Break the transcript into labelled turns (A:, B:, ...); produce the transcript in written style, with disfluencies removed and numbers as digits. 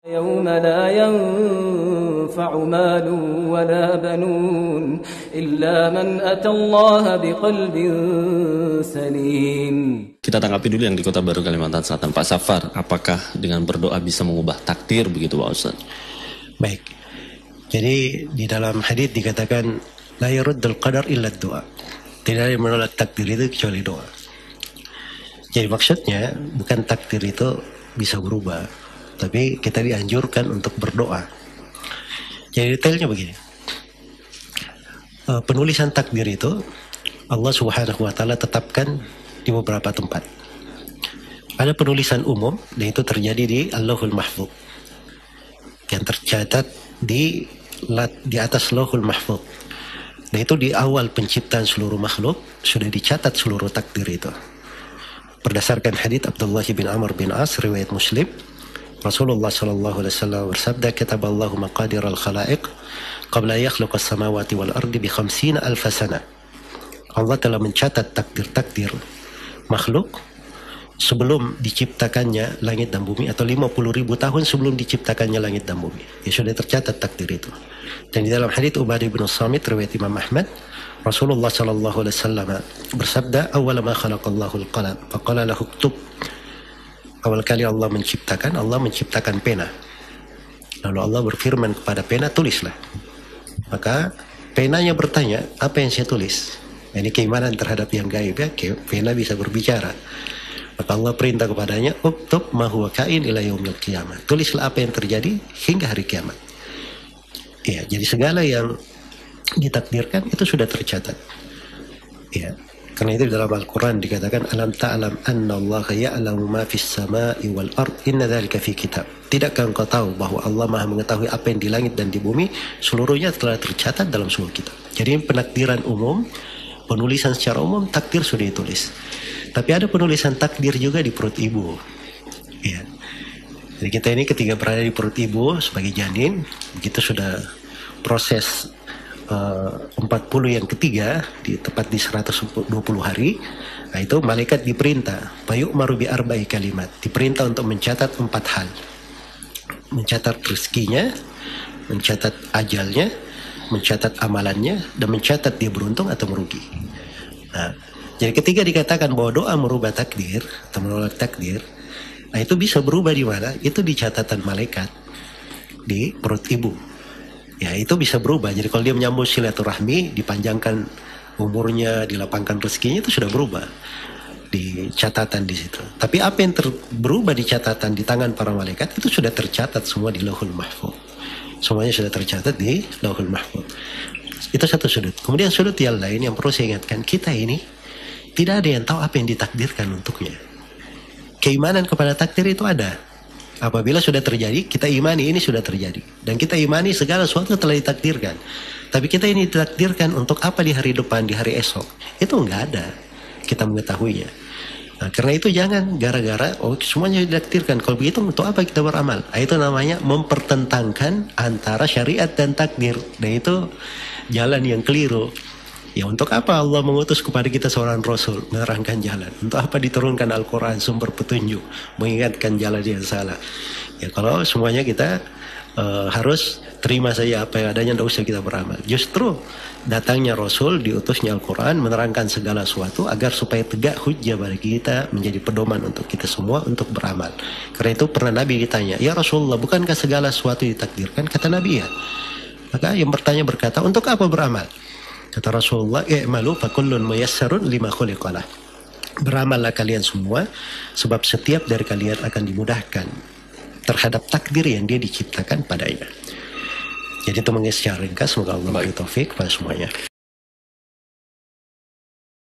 A: يوم لا ينفع مال ولا بنون إلا من أتى الله بقلب سليم.
B: Kita tanggapi dulu yang di Kota Baru Kalimantan Selatan, Pak Safar. Apakah dengan berdoa bisa mengubah takdir begitu, Pak Ustaz?
C: Baik. Jadi di dalam hadis dikatakan la yaruddul qadar illa doa. Tidak ada yang menolak takdir itu kecuali doa. Jadi maksudnya bukan takdir itu bisa berubah, tapi kita dianjurkan untuk berdoa. Jadi detailnya begini. Penulisan takdir itu Allah Subhanahu wa taala tetapkan di beberapa tempat. Ada penulisan umum, dan itu terjadi di Allahul Mahfuz, yang tercatat di atas Lauhul Mahfuz. Dan itu di awal penciptaan seluruh makhluk sudah dicatat seluruh takdir itu. Berdasarkan hadits Abdullah bin Amr bin As riwayat Muslim, Rasulullah sallallahu alaihi wasallam bersabda, "Kataballahu maqadir al-khalaiq qabla yakhluqa as-samawati wal ardi bi 50,000 sana." Allah telah mencatat takdir-takdir makhluk sebelum diciptakannya langit dan bumi, atau 50.000 tahun sebelum diciptakannya langit dan bumi. Ya sudah tercatat takdir itu. Dan di dalam hadits Ubadah bin Samit riwayat Imam Ahmad, Rasulullah sallallahu alaihi wasallam bersabda, "Awwala ma khalaqallahu al-qalam, faqala lahu uktub." Awal kali Allah menciptakan pena. Lalu Allah berfirman kepada pena, "Tulislah." Maka penanya bertanya, "Apa yang saya tulis?" Ini keimanan terhadap yang gaib, ya. Pena bisa berbicara. Maka Allah perintah kepadanya, "Uktub ma huwa kain ila yaumil qiyamah." Tulislah apa yang terjadi hingga hari kiamat. Ya, jadi segala yang ditakdirkan itu sudah tercatat. Ya. Karena itu dalam Al-Quran dikatakan, "Alam ta'lam anna Allah ya'lamu ma fis sama'i wal ard, inna dzalika fi kitab." Tidakkah engkau tahu bahwa Allah Maha mengetahui apa yang di langit dan di bumi, seluruhnya telah tercatat dalam sebuah kitab. Jadi penakdiran umum, penulisan secara umum, takdir sudah ditulis. Tapi ada penulisan takdir juga di perut ibu. Ya. Jadi kita ini ketika berada di perut ibu sebagai janin, begitu sudah proses 40 yang ketiga, tepat di 120 hari, nah itu malaikat diperintah, "Fayu'maru bi arba'i kalimat." Diperintah untuk mencatat 4 hal. Mencatat rezekinya, mencatat ajalnya, mencatat amalannya, dan mencatat dia beruntung atau merugi. Nah, jadi ketika dikatakan bahwa doa merubah takdir atau menolak takdir, nah itu bisa berubah di mana? Itu di catatan malaikat di perut ibu. Ya, itu bisa berubah. Jadi kalau dia menyambung silaturahmi, dipanjangkan umurnya, dilapangkan rezekinya, itu sudah berubah di catatan di situ. Tapi apa yang berubah di catatan di tangan para malaikat itu sudah tercatat semua di Lauhul Mahfuz. Semuanya sudah tercatat di Lauhul Mahfuz. Itu satu sudut. Kemudian sudut yang lain yang perlu saya ingatkan, kita ini tidak ada yang tahu apa yang ditakdirkan untuknya. Keimanan kepada takdir itu ada. Apabila sudah terjadi, kita imani ini sudah terjadi. Dan kita imani segala sesuatu telah ditakdirkan. Tapi kita ini ditakdirkan untuk apa di hari depan, di hari esok. Itu enggak ada. Kita mengetahuinya. Nah, karena itu jangan gara-gara, semuanya ditakdirkan. Kalau begitu untuk apa kita beramal? Nah, itu namanya mempertentangkan antara syariat dan takdir. Dan itu jalan yang keliru. Ya, untuk apa Allah mengutus kepada kita seorang Rasul menerangkan jalan? Untuk apa diturunkan Al-Quran, sumber petunjuk, mengingatkan jalan yang salah? Ya, kalau semuanya kita harus terima saja apa yang adanya, tidak usah kita beramal. Justru datangnya Rasul, diutusnya Al-Quran, menerangkan segala sesuatu agar supaya tegak hujjah bagi kita, menjadi pedoman untuk kita semua untuk beramal. Karena itu pernah Nabi ditanya, "Ya Rasulullah, bukankah segala sesuatu ditakdirkan?" Kata Nabi, "Ya." Maka yang bertanya berkata, "Untuk apa beramal?" Kata Rasulullah, "I'malu fa kullun muyassarun lima khuliqalah." Beramallah kalian semua, sebab setiap dari kalian akan dimudahkan terhadap takdir yang dia diciptakan padanya. Jadi itu secara ringkas, semoga Allah beri taufik pada semuanya.